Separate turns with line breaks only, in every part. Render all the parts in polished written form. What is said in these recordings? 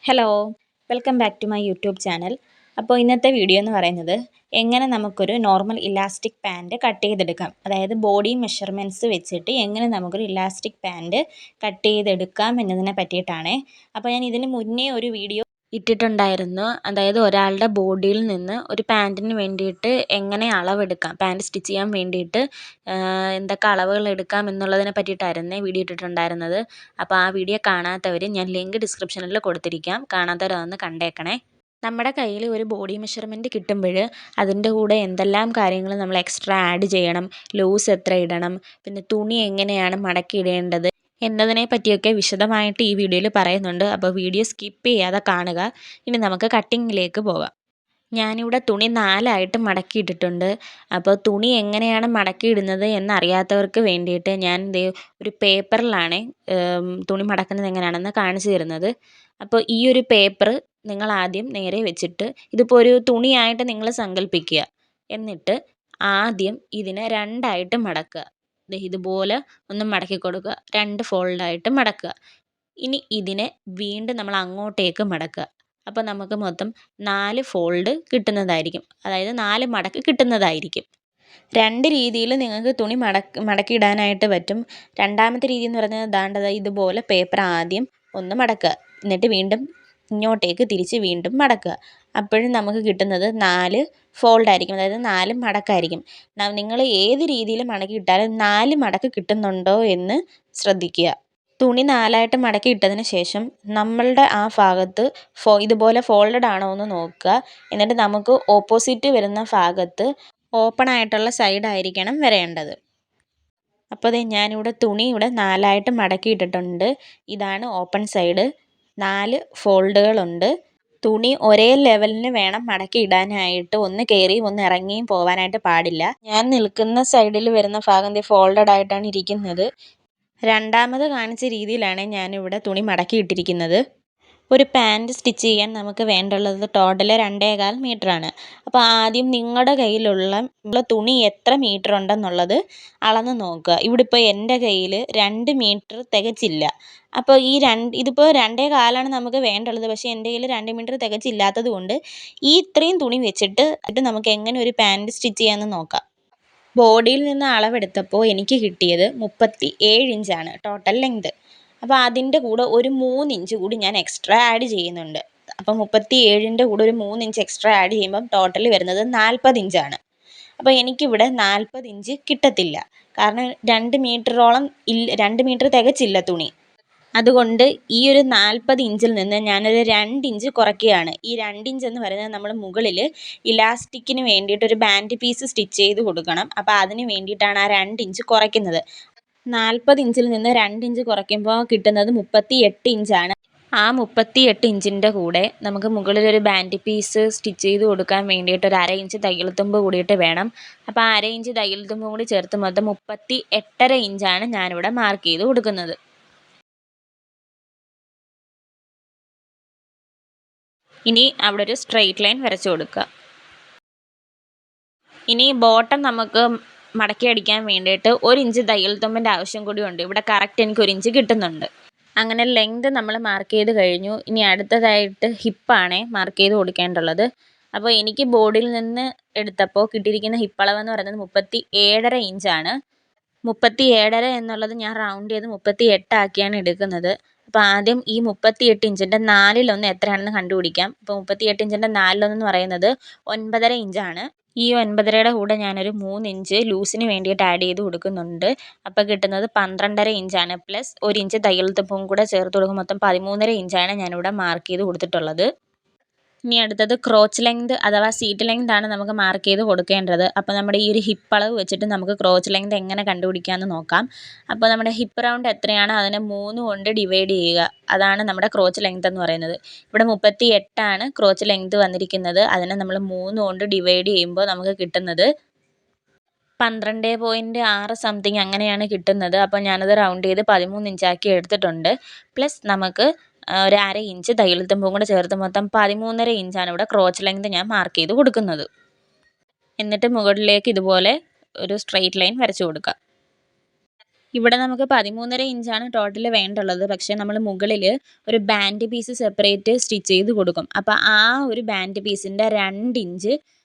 Hello, welcome back to my YouTube channel. അപ്പോൾ ഇന്നത്തെ video എന്ന് പറയുന്നത് എങ്ങനെ നമുക്കൊരു നോർമൽ ഇലാസ്റ്റിക് പാൻറ് കട്ട് ചെയ്തെടുക്കാം, അതായത് ബോഡി മെഷർമെൻറ്റ്സ് വെച്ചിട്ട് എങ്ങനെ നമുക്കൊരു ഇലാസ്റ്റിക് പാൻറ് കട്ട് ചെയ്തെടുക്കാം എന്നതിനെ പറ്റിയിട്ടാണ്. അപ്പോൾ ഞാൻ ഇതിന് മുന്നേ ഒരു വീഡിയോ ഇട്ടിട്ടുണ്ടായിരുന്നു, അതായത് ഒരാളുടെ ബോഡിയിൽ നിന്ന് ഒരു പാൻറ്റിന് വേണ്ടിയിട്ട് എങ്ങനെ അളവെടുക്കാം, പാൻറ് സ്റ്റിച്ച് ചെയ്യാൻ വേണ്ടിയിട്ട് എന്തൊക്കെ അളവുകൾ എടുക്കാം എന്നുള്ളതിനെ പറ്റിയിട്ടായിരുന്നു വീഡിയോ ഇട്ടിട്ടുണ്ടായിരുന്നത്. അപ്പോൾ ആ വീഡിയോ കാണാത്തവർ ഞാൻ ലിങ്ക് ഡിസ്ക്രിപ്ഷനിൽ കൊടുത്തിരിക്കാം, കാണാത്തവരതൊന്ന് കണ്ടേക്കണേ. നമ്മുടെ കയ്യിൽ ഒരു ബോഡി മെഷർമെൻറ്റ് കിട്ടുമ്പോൾ അതിൻ്റെ കൂടെ എന്തെല്ലാം കാര്യങ്ങൾ നമ്മൾ എക്സ്ട്രാ ആഡ് ചെയ്യണം, ലൂസ് എത്ര ഇടണം, പിന്നെ തുണി എങ്ങനെയാണ് മടക്കി ഇടേണ്ടത് എന്നതിനെ പറ്റിയൊക്കെ വിശദമായിട്ട് ഈ വീഡിയോയിൽ പറയുന്നുണ്ട്. അപ്പോൾ വീഡിയോ സ്കിപ്പ് ചെയ്യാതെ കാണുക. ഇനി നമുക്ക് കട്ടിങ്ങിലേക്ക് പോകാം. ഞാനിവിടെ തുണി 4ആയിട്ട് മടക്കിയിട്ടിട്ടുണ്ട്. അപ്പോൾ തുണി എങ്ങനെയാണ് മടക്കിയിടുന്നത് എന്നറിയാത്തവർക്ക് വേണ്ടിയിട്ട് ഞാൻ ഒരു പേപ്പറിലാണ് തുണി മടക്കുന്നത് എങ്ങനെയാണെന്ന് കാണിച്ചു തരുന്നത്. അപ്പോൾ ഈ ഒരു പേപ്പർ നിങ്ങൾ ആദ്യം നേരെ വെച്ചിട്ട്, ഇതിപ്പോൾ ഒരു തുണിയായിട്ട് നിങ്ങൾ സങ്കല്പിക്കുക. എന്നിട്ട് ആദ്യം ഇതിനെ 2ആയിട്ട് മടക്കുക. ഇതുപോലെ ഒന്ന് മടക്കി കൊടുക്കുക, 2 ഫോൾഡായിട്ട് മടക്കുക. ഇനി ഇതിനെ വീണ്ടും നമ്മൾ അങ്ങോട്ടേക്ക് മടക്കുക. അപ്പോൾ നമുക്ക് മൊത്തം 4 ഫോൾഡ് കിട്ടുന്നതായിരിക്കും, അതായത് 4 മടക്ക് കിട്ടുന്നതായിരിക്കും. 2 രീതിയിൽ നിങ്ങൾക്ക് തുണി മടക്കിയിടാനായിട്ട് പറ്റും. രണ്ടാമത്തെ രീതി എന്ന് പറയുന്നത് ദാണ്ടത് ഇതുപോലെ പേപ്പർ ആദ്യം ഒന്ന് മടക്കുക, എന്നിട്ട് വീണ്ടും ഇങ്ങോട്ടേക്ക് തിരിച്ച് വീണ്ടും മടക്കുക. അപ്പോഴും നമുക്ക് കിട്ടുന്നത് 4 ഫോൾഡായിരിക്കും, അതായത് 4 മടക്കായിരിക്കും. നിങ്ങൾ ഏത് രീതിയിൽ മടക്കിയിട്ടാലും 4 മടക്ക് കിട്ടുന്നുണ്ടോ എന്ന് ശ്രദ്ധിക്കുക. തുണി 4ആയിട്ട് മടക്കി ഇട്ടതിന് ശേഷം നമ്മളുടെ ആ ഭാഗത്ത് ഇതുപോലെ ഫോൾഡഡ് ആണോ എന്ന് നോക്കുക. എന്നിട്ട് നമുക്ക് ഓപ്പോസിറ്റ് വരുന്ന ഭാഗത്ത് ഓപ്പൺ ആയിട്ടുള്ള സൈഡായിരിക്കണം വരേണ്ടത്. അപ്പോൾ ഞാനിവിടെ തുണി 4ആയിട്ട് മടക്കി ഇട്ടിട്ടുണ്ട്. ഇതാണ് ഓപ്പൺ സൈഡ്. 4 ഫോൾഡുകളുണ്ട്. തുണി ഒരേ ലെവലിന് വേണം മടക്കി ഇടാനായിട്ട്, ഒന്ന് കയറിയും ഒന്ന് ഇറങ്ങിയും പോകാനായിട്ട് പാടില്ല. ഞാൻ നിൽക്കുന്ന സൈഡിൽ വരുന്ന ഭാഗം ഫോൾഡഡ് ആയിട്ടാണ് ഇരിക്കുന്നത്. രണ്ടാമത് കാണിച്ച രീതിയിലാണ് ഞാനിവിടെ തുണി മടക്കി ഇട്ടിരിക്കുന്നത്. ഒരു പാൻറ് സ്റ്റിച്ച് ചെയ്യാൻ നമുക്ക് വേണ്ടുള്ളത് ടോട്ടൽ 2.25 മീറ്ററാണ്. അപ്പോൾ ആദ്യം നിങ്ങളുടെ കയ്യിലുള്ള തുണി എത്ര മീറ്റർ ഉണ്ടെന്നുള്ളത് അളന്ന് നോക്കുക. ഇവിടെ ഇപ്പോൾ എൻ്റെ കയ്യിൽ 2 മീറ്റർ തികച്ചില്ല. അപ്പോൾ ഇതിപ്പോൾ 2.25 നമുക്ക് വേണ്ടുള്ളത്, പക്ഷേ എൻ്റെ കയ്യിൽ 2 മീറ്റർ തികച്ചില്ലാത്തത് കൊണ്ട് ഇത്രയും തുണി വെച്ചിട്ട് നമുക്ക് എങ്ങനെ ഒരു പാൻറ് സ്റ്റിച്ച് ചെയ്യാമെന്ന് നോക്കാം. ബോഡിയിൽ നിന്ന് അളവെടുത്തപ്പോൾ എനിക്ക് കിട്ടിയത് 37 ഇഞ്ചാണ് ടോട്ടൽ ലെങ്ത്. അപ്പോൾ അതിൻ്റെ കൂടെ ഒരു 3 ഇഞ്ച് കൂടി ഞാൻ എക്സ്ട്രാ ആഡ് ചെയ്യുന്നുണ്ട്. അപ്പോൾ 37ൻ്റെ കൂടെ ഒരു 3 ഇഞ്ച് എക്സ്ട്രാ ആഡ് ചെയ്യുമ്പം ടോട്ടൽ വരുന്നത് 40 ഇഞ്ചാണ്. അപ്പോൾ എനിക്കിവിടെ 40 ഇഞ്ച് കിട്ടത്തില്ല, കാരണം 2 മീറ്ററോളം 2 മീറ്റർ തികച്ചില്ല തുണി. അതുകൊണ്ട് ഈ ഒരു 40 ഇഞ്ചിൽ നിന്ന് ഞാനൊരു 2 ഇഞ്ച് കുറയ്ക്കുകയാണ്. ഈ 2 ഇഞ്ച് എന്ന് പറയുന്നത് നമ്മൾ മുകളിൽ ഇലാസ്റ്റിക്കിന് വേണ്ടിയിട്ട് ഒരു ബാൻഡ് പീസ് സ്റ്റിച്ച് ചെയ്ത് കൊടുക്കണം. അപ്പോൾ അതിന് വേണ്ടിയിട്ടാണ് ആ 2 ഇഞ്ച് കുറയ്ക്കുന്നത്. 40 ഇഞ്ചിൽ നിന്ന് 2 ഇഞ്ച് കുറയ്ക്കുമ്പോൾ കിട്ടുന്നത് 38 ഇഞ്ചാണ്. ആ 38 ഇഞ്ചിൻ്റെ കൂടെ നമുക്ക് മുകളിലൊരു ബാൻഡ് പീസ് സ്റ്റിച്ച് ചെയ്ത് കൊടുക്കാൻ വേണ്ടിയിട്ട് ഒരു 1/2 ഇഞ്ച് തയ്യൽ തുമ്പ് കൂടിയിട്ട് വേണം. അപ്പോൾ 1/2 ഇഞ്ച് തയ്യൽ തുമ്പ് കൂടി ചേർത്ത് മൊത്തം 38.5 ഇഞ്ചാണ് ഞാനിവിടെ മാർക്ക് ചെയ്ത് കൊടുക്കുന്നത്. ഇനി അവിടെ ഒരു സ്ട്രെയിറ്റ് ലൈൻ വരച്ചു കൊടുക്കുക. ഇനി ബോട്ടം നമുക്ക് മടക്കി അടിക്കാൻ വേണ്ടിയിട്ട് 1 ഇഞ്ച് തയ്യൽ തുമ്പിൻ്റെ ആവശ്യം കൂടി ഉണ്ട്. ഇവിടെ കറക്റ്റ് എനിക്ക് 1 ഇഞ്ച് കിട്ടുന്നുണ്ട്. അങ്ങനെ ലെങ്ത് നമ്മൾ മാർക്ക് ചെയ്ത് കഴിഞ്ഞു. ഇനി അടുത്തതായിട്ട് ഹിപ്പാണ് മാർക്ക് ചെയ്ത് കൊടുക്കേണ്ടുള്ളത്. അപ്പോൾ എനിക്ക് ബോഡിയിൽ നിന്ന് എടുത്തപ്പോൾ കിട്ടിയിരിക്കുന്ന ഹിപ്പ് അളവെന്ന് പറയുന്നത് 37.5 ഇഞ്ചാണ്. 37.5 എന്നുള്ളത് ഞാൻ റൗണ്ട് ചെയ്ത് 38 ആക്കിയാണ് എടുക്കുന്നത്. അപ്പോൾ ആദ്യം ഈ 38 ഇഞ്ചിൻ്റെ 4/1 എത്രയാണെന്ന് കണ്ടുപിടിക്കാം. അപ്പോൾ 38 ഇഞ്ചിൻ്റെ 4/1 എന്ന് പറയുന്നത് 9.5 ഇഞ്ചാണ്. ഈ 9.5യുടെ കൂടെ ഞാനൊരു 3 ഇഞ്ച് ലൂസിന് വേണ്ടിയിട്ട് ആഡ് ചെയ്ത് കൊടുക്കുന്നുണ്ട്. അപ്പോൾ കിട്ടുന്നത് 12.5 ഇഞ്ചാണ്. പ്ലസ് 1 ഇഞ്ച് തയ്യൽ തുമ്പും കൂടെ ചേർത്ത് കൊടുക്കും, മൊത്തം 13.5 ഇഞ്ചാണ് ഞാനിവിടെ മാർക്ക് ചെയ്ത് കൊടുത്തിട്ടുള്ളത്. ഇനി അടുത്തത് ക്രോച്ച് ലെങ്ത് അഥവാ സീറ്റ് ലെങ്ത് ആണ് നമുക്ക് മാർക്ക് ചെയ്ത് കൊടുക്കേണ്ടത്. അപ്പോൾ നമ്മുടെ ഈ ഒരു ഹിപ്പ് അളവ് വെച്ചിട്ട് നമുക്ക് ക്രോച്ച് ലെങ്ത് എങ്ങനെ കണ്ടുപിടിക്കാമെന്ന് നോക്കാം. അപ്പോൾ നമ്മുടെ ഹിപ്പ് റൗണ്ട് എത്രയാണോ അതിനെ 3 കൊണ്ട് ഡിവൈഡ് ചെയ്യുക. അതാണ് നമ്മുടെ ക്രോച്ച് ലെങ്ത് എന്ന് പറയുന്നത്. ഇവിടെ 38 ആണ് ക്രോച്ച് ലെങ്ത് വന്നിരിക്കുന്നത്. അതിനെ നമ്മൾ 3 കൊണ്ട് ഡിവൈഡ് ചെയ്യുമ്പോൾ നമുക്ക് കിട്ടുന്നത് 12.6 സംതിങ് അങ്ങനെയാണ് കിട്ടുന്നത്. അപ്പോൾ ഞാനത് റൗണ്ട് ചെയ്ത് 13 ഇഞ്ചാക്കി എടുത്തിട്ടുണ്ട്. പ്ലസ് നമുക്ക് ഒരു 1/2 ഇഞ്ച് തയ്യൽ തുമ്പും കൂടെ ചേർത്ത് മൊത്തം 13.5 ഇഞ്ചാണ് ഇവിടെ ക്രോച്ച് ലെങ്ത് ഞാൻ മാർക്ക് ചെയ്ത് കൊടുക്കുന്നത്. എന്നിട്ട് മുകളിലേക്ക് ഇതുപോലെ ഒരു സ്ട്രെയിറ്റ് ലൈൻ വരച്ചു കൊടുക്കുക. ഇവിടെ നമുക്ക് 13.5 ഇഞ്ചാണ് ടോട്ടൽ വേണ്ടുള്ളത്. പക്ഷേ നമ്മൾ മുകളിൽ ഒരു ബാൻഡ് പീസ് സെപ്പറേറ്റ് സ്റ്റിച്ച് ചെയ്ത് കൊടുക്കും. അപ്പോൾ ആ ഒരു ബാൻഡ് പീസിൻ്റെ 2 ഇഞ്ച്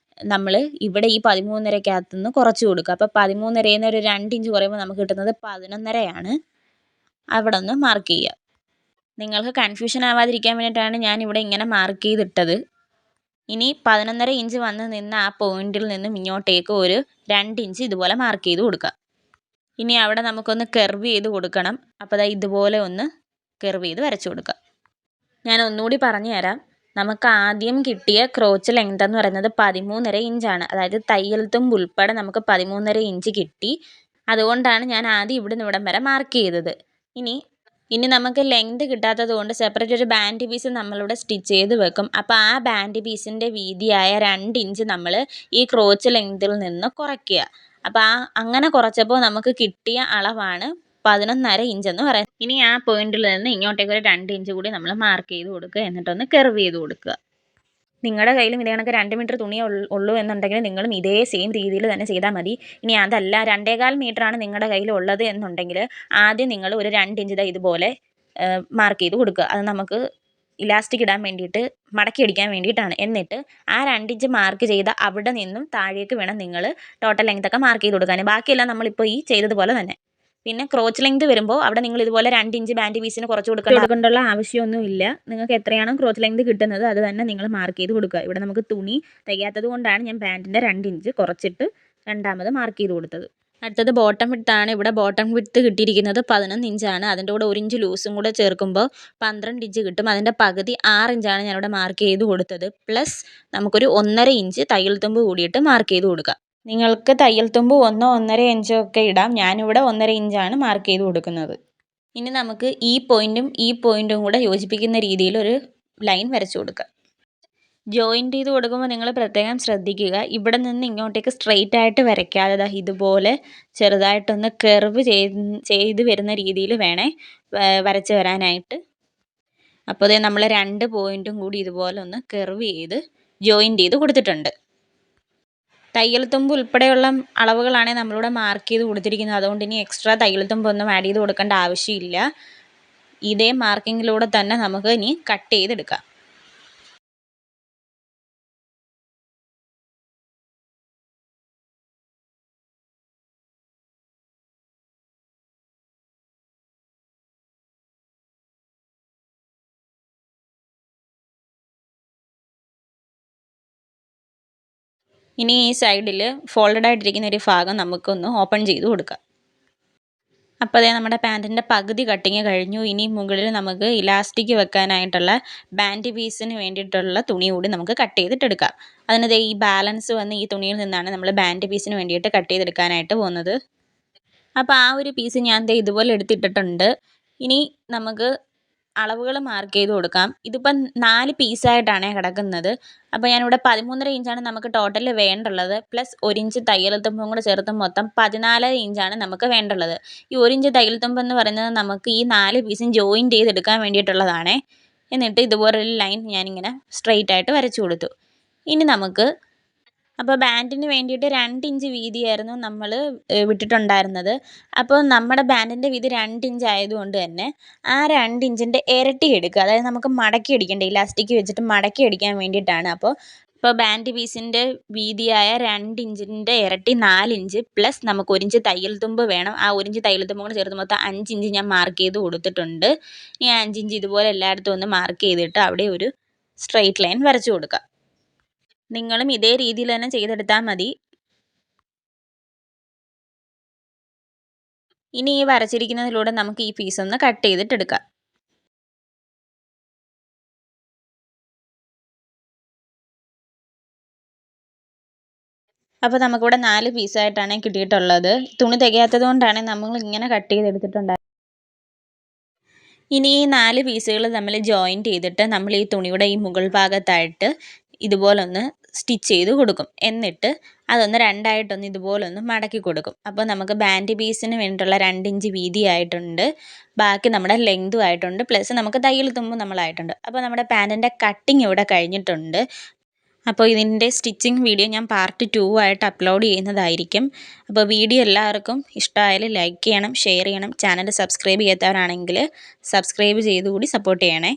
നമ്മൾ ഇവിടെ ഈ 13.5-ക്കകത്തുനിന്ന് കുറച്ച് കൊടുക്കുക. അപ്പോൾ 13.5-ൽ നിന്ന് ഒരു 2 ഇഞ്ച് കുറയുമ്പോൾ നമുക്ക് കിട്ടുന്നത് 11.5 അവിടെ ഒന്ന് മാർക്ക് ചെയ്യുക. നിങ്ങൾക്ക് കൺഫ്യൂഷൻ ആവാതിരിക്കാൻ വേണ്ടിയിട്ടാണ് ഞാൻ ഇവിടെ ഇങ്ങനെ മാർക്ക് ചെയ്തിട്ടത്. ഇനി 11.5 ഇഞ്ച് വന്ന് നിന്ന് ആ പോയിന്റിൽ നിന്നും ഇങ്ങോട്ടേക്ക് ഒരു 2 ഇഞ്ച് ഇതുപോലെ മാർക്ക് ചെയ്ത് കൊടുക്കുക. ഇനി അവിടെ നമുക്കൊന്ന് കർവ് ചെയ്ത് കൊടുക്കണം. അപ്പോൾ ദാ ഇതുപോലെ ഒന്ന് കർവ് ചെയ്ത് വരച്ചു കൊടുക്കുക. ഞാൻ ഒന്നുകൂടി പറഞ്ഞു തരാം. നമുക്ക് ആദ്യം കിട്ടിയ ക്രോച്ച് ലെങ്ത് എന്ന് പറയുന്നത് 13.5 ഇഞ്ചാണ്. അതായത് തയ്യൽ തുമ്പ് ഉൾപ്പെടെ നമുക്ക് 13.5 ഇഞ്ച് കിട്ടി. അതുകൊണ്ടാണ് ഞാൻ ആദ്യം ഇവിടുന്ന് ഇവിടം വരെ മാർക്ക് ചെയ്തത്. ഇനി നമുക്ക് ലെങ്ത് കിട്ടാത്തത് കൊണ്ട് സെപ്പറേറ്റ് ഒരു ബാൻഡ് പീസ് നമ്മളിവിടെ സ്റ്റിച്ച് ചെയ്ത് വെക്കും. അപ്പോൾ ആ ബാൻഡ് പീസിൻ്റെ വീതിയായ 2 ഇഞ്ച് നമ്മൾ ഈ ക്രോച്ച് ലെങ്തിൽ നിന്ന് കുറയ്ക്കുക. അപ്പോൾ അങ്ങനെ കുറച്ചപ്പോൾ നമുക്ക് കിട്ടിയ അളവാണ് 11.5 ഇഞ്ച് എന്ന് പറയുന്നത്. ഇനി ആ പോയിന്റിൽ നിന്ന് ഇങ്ങോട്ടേക്ക് ഒരു 2 ഇഞ്ച് കൂടി നമ്മൾ മാർക്ക് ചെയ്ത് കൊടുക്കുക. എന്നിട്ടൊന്ന് കർവ് ചെയ്ത് കൊടുക്കുക. നിങ്ങളുടെ കയ്യിലും ഇതേ കണക്ക് 2 മീറ്റർ തുണിയേ ഉള്ളൂ എന്നുണ്ടെങ്കിൽ നിങ്ങളും ഇതേ സെയിം രീതിയിൽ തന്നെ ചെയ്താൽ മതി. ഇനി അതല്ല 2.25 മീറ്ററാണ് നിങ്ങളുടെ കയ്യിൽ ഉള്ളത് എന്നുണ്ടെങ്കിൽ ആദ്യം നിങ്ങൾ ഒരു 2 ഇഞ്ച് ഇതുപോലെ മാർക്ക് ചെയ്ത് കൊടുക്കുക. അത് നമുക്ക് ഇലാസ്റ്റിക് ഇടാൻ വേണ്ടിയിട്ട് മടക്കി അടിക്കാൻ വേണ്ടിയിട്ടാണ്. എന്നിട്ട് ആ 2 ഇഞ്ച് മാർക്ക് ചെയ്ത അവിടെ നിന്നും താഴേക്ക് വേണം നിങ്ങൾ ടോട്ടൽ ലെങ്ത്തൊക്കെ മാർക്ക് ചെയ്ത് കൊടുക്കാൻ. ബാക്കിയെല്ലാം നമ്മളിപ്പോൾ ഈ ചെയ്തതുപോലെ തന്നെ. പിന്നെ ക്രോച്ച് ലെങ്ത് വരുമ്പോൾ അവിടെ നിങ്ങൾ ഇതുപോലെ 2 ഇഞ്ച് ബാൻഡ് പീസിന് കുറച്ച് കൊടുക്കേണ്ട ആവശ്യമൊന്നുമില്ല. നിങ്ങൾക്ക് എത്രയാണോ ക്രോച്ച് ലെങ്ത് കിട്ടുന്നത് അത് തന്നെ നിങ്ങൾ മാർക്ക് ചെയ്ത് കൊടുക്കുക. ഇവിടെ നമുക്ക് തുണി തികയാത്തത് കൊണ്ടാണ് ഞാൻ പാൻറ്റിൻ്റെ 2 ഇഞ്ച് കുറച്ചിട്ട് രണ്ടാമത് മാർക്ക് ചെയ്ത് കൊടുത്തത്. അടുത്തത് ബോട്ടം വിഡ്ത്താണ്. ഇവിടെ ബോട്ടം വിഡ്ത്ത് കിട്ടിയിരിക്കുന്നത് 11 ഇഞ്ചാണ്. അതിൻ്റെ കൂടെ 1 ഇഞ്ച് ലൂസും കൂടെ ചേർക്കുമ്പോൾ 12 ഇഞ്ച് കിട്ടും. അതിൻ്റെ പകുതി 6 ഇഞ്ചാണ് ഞാനിവിടെ മാർക്ക് ചെയ്ത് കൊടുത്തത്. പ്ലസ് നമുക്കൊരു 1.5 ഇഞ്ച് തയ്യൽ തുമ്പ് കൂടിയിട്ട് മാർക്ക് ചെയ്ത് കൊടുക്കുക. നിങ്ങൾക്ക് തയ്യൽ തുമ്പ് 1, 1.5 ഇഞ്ചോ ഒക്കെ ഇടാം. ഞാനിവിടെ 1.5 ഇഞ്ചാണ് മാർക്ക് ചെയ്ത് കൊടുക്കുന്നത്. ഇനി നമുക്ക് ഈ പോയിൻറ്റും കൂടെ യോജിപ്പിക്കുന്ന രീതിയിൽ ഒരു ലൈൻ വരച്ചു കൊടുക്കുക. ജോയിൻറ്റ് ചെയ്ത് കൊടുക്കുമ്പോൾ നിങ്ങൾ പ്രത്യേകം ശ്രദ്ധിക്കുക. ഇവിടെ നിന്ന് ഇങ്ങോട്ടേക്ക് സ്ട്രെയിറ്റ് ആയിട്ട് വരയ്ക്കാതെ ഇതുപോലെ ചെറുതായിട്ടൊന്ന് കർവ് ചെയ്ത് വരുന്ന രീതിയിൽ വേണേ വരച്ച് വരാനായിട്ട്. അപ്പോൾ അതേ നമ്മൾ 2 പോയിൻറ്റും കൂടി ഇതുപോലെ ഒന്ന് കർവ് ചെയ്ത് ജോയിൻറ്റ് ചെയ്ത് കൊടുത്തിട്ടുണ്ട്. തയ്യൽ തുമ്പ് ഉൾപ്പെടെയുള്ള അളവുകളാണ് നമ്മളിവിടെ മാർക്ക് ചെയ്ത് കൊടുത്തിരിക്കുന്നത്. അതുകൊണ്ട് ഇനി എക്സ്ട്രാ തയ്യൽ തുമ്പൊന്നും ആഡ് ചെയ്ത് കൊടുക്കേണ്ട ആവശ്യമില്ല. ഇതേ മാർക്കിങ്ങിലൂടെ തന്നെ നമുക്ക് ഇനി കട്ട് ചെയ്തെടുക്കാം. ഇനി ഈ സൈഡിൽ ഫോൾഡഡ് ആയിട്ടിരിക്കുന്ന ഒരു ഭാഗം നമുക്കൊന്ന് ഓപ്പൺ ചെയ്ത് കൊടുക്കാം. അപ്പോൾ അതേ നമ്മുടെ പാൻറ്റിൻ്റെ പകുതി കട്ടിങ് കഴിഞ്ഞു. ഇനി മുകളിൽ നമുക്ക് ഇലാസ്റ്റിക് വെക്കാനായിട്ടുള്ള ബാൻഡ് പീസിന് വേണ്ടിയിട്ടുള്ള തുണി കൂടി നമുക്ക് കട്ട് ചെയ്തിട്ടെടുക്കാം. അതിന് ഈ ബാലൻസ് വന്ന് ഈ തുണിയിൽ നിന്നാണ് നമ്മൾ ബാൻഡ് പീസിന് വേണ്ടിയിട്ട് കട്ട് ചെയ്തെടുക്കാനായിട്ട് പോകുന്നത്. അപ്പോൾ ആ ഒരു പീസ് ഞാൻ ഇതുപോലെ എടുത്തിട്ടിട്ടുണ്ട്. ഇനി നമുക്ക് അളവുകൾ മാർക്ക് ചെയ്ത് കൊടുക്കാം. ഇതിപ്പം 4 പീസായിട്ടാണ് കിടക്കുന്നത്. അപ്പോൾ ഞാനിവിടെ 13.5 ഇഞ്ചാണ് നമുക്ക് ടോട്ടൽ വേണ്ടുള്ളത്. പ്ലസ് 1 ഇഞ്ച് തയ്യൽ തുമ്പും കൂടെ ചേർത്ത് മൊത്തം 14 ഇഞ്ചാണ് നമുക്ക് വേണ്ടുള്ളത്. ഈ 1 ഇഞ്ച് തയ്യൽ തുമ്പ് എന്ന് പറയുന്നത് നമുക്ക് ഈ 4 പീസും ജോയിൻറ്റ് ചെയ്തെടുക്കാൻ വേണ്ടിയിട്ടുള്ളതാണ്. എന്നിട്ട് ഇതുപോലൊരു ലൈൻ ഞാനിങ്ങനെ സ്ട്രെയിറ്റ് ആയിട്ട് വരച്ചു കൊടുത്തു. ഇനി നമുക്ക് അപ്പോൾ ബാൻഡിന് വേണ്ടിയിട്ട് 2 ഇഞ്ച് വീതിയായിരുന്നു നമ്മൾ വിട്ടിട്ടുണ്ടായിരുന്നത്. അപ്പോൾ നമ്മുടെ ബാൻഡിൻ്റെ വീതി 2 ഇഞ്ച് ആയതുകൊണ്ട് തന്നെ ആ 2 ഇഞ്ചിൻ്റെ ഇരട്ടി എടുക്കുക. അതായത് നമുക്ക് മടക്കി അടിക്കേണ്ട ഇലാസ്റ്റിക് വെച്ചിട്ട് മടക്കി അടിക്കാൻ വേണ്ടിയിട്ടാണ്. അപ്പോൾ ബാൻഡ് പീസിൻ്റെ വീതിയായ 2 ഇഞ്ചിൻ്റെ ഇരട്ടി 4 ഇഞ്ച് പ്ലസ് നമുക്ക് 1 ഇഞ്ച് തയ്യൽ തുമ്പ് വേണം. ആ 1 ഇഞ്ച് തയ്യൽ തുമ്പ് കൂടെ ചേർത്ത് മൊത്തം 5 ഇഞ്ച് ഞാൻ മാർക്ക് ചെയ്ത് കൊടുത്തിട്ടുണ്ട്. ഈ 5 ഇഞ്ച് ഇതുപോലെ എല്ലായിടത്തും ഒന്ന് മാർക്ക് ചെയ്തിട്ട് അവിടെ ഒരു സ്ട്രെയിറ്റ് ലൈൻ വരച്ചു കൊടുക്കുക. നിങ്ങളും ഇതേ രീതിയിൽ തന്നെ ചെയ്തെടുത്താൽ മതി. ഇനി ഈ വരച്ചിരിക്കുന്നതിലൂടെ നമുക്ക് ഈ പീസ് ഒന്ന് കട്ട് ചെയ്തിട്ടെടുക്കാം. അപ്പോൾ നമുക്കിവിടെ 4 പീസായിട്ടാണ് കിട്ടിയിട്ടുള്ളത്. തുണി തികയാത്തത് കൊണ്ടാണ് നമ്മൾ ഇങ്ങനെ കട്ട് ചെയ്തെടുത്തിട്ടുണ്ടായിരുന്നത്. ഇനി ഈ 4 പീസുകൾ നമ്മൾ ജോയിൻറ്റ് ചെയ്തിട്ട് നമ്മൾ ഈ തുണിയുടെ ഈ മുകൾ ഭാഗത്തായിട്ട് ഇതുപോലൊന്ന് സ്റ്റിച്ച് ചെയ്ത് കൊടുക്കും. എന്നിട്ട് അതൊന്ന് രണ്ടായിട്ടൊന്ന് ഇതുപോലൊന്ന് മടക്കി കൊടുക്കും. അപ്പോൾ നമുക്ക് ബാൻഡ് പീസിന് വേണ്ടിയിട്ടുള്ള 2 ഇഞ്ച് വീതിയായിട്ടുണ്ട്. ബാക്കി നമ്മുടെ ലെങ്തും ആയിട്ടുണ്ട്. പ്ലസ് നമുക്ക് തയ്യൽ തുമ്പും നമ്മളായിട്ടുണ്ട്. അപ്പോൾ നമ്മുടെ പാൻറ്റിൻ്റെ കട്ടിങ് ഇവിടെ കഴിഞ്ഞിട്ടുണ്ട്. അപ്പോൾ ഇതിൻ്റെ സ്റ്റിച്ചിങ് വീഡിയോ ഞാൻ പാർട്ട് 2 ആയിട്ട് അപ്ലോഡ് ചെയ്യുന്നതായിരിക്കും. അപ്പോൾ വീഡിയോ എല്ലാവർക്കും ഇഷ്ടമായാൽ ലൈക്ക് ചെയ്യണം, ഷെയർ ചെയ്യണം. ചാനൽ സബ്സ്ക്രൈബ് ചെയ്യാത്തവരാണെങ്കിൽ സബ്സ്ക്രൈബ് ചെയ്തുകൂടി സപ്പോർട്ട് ചെയ്യണേ.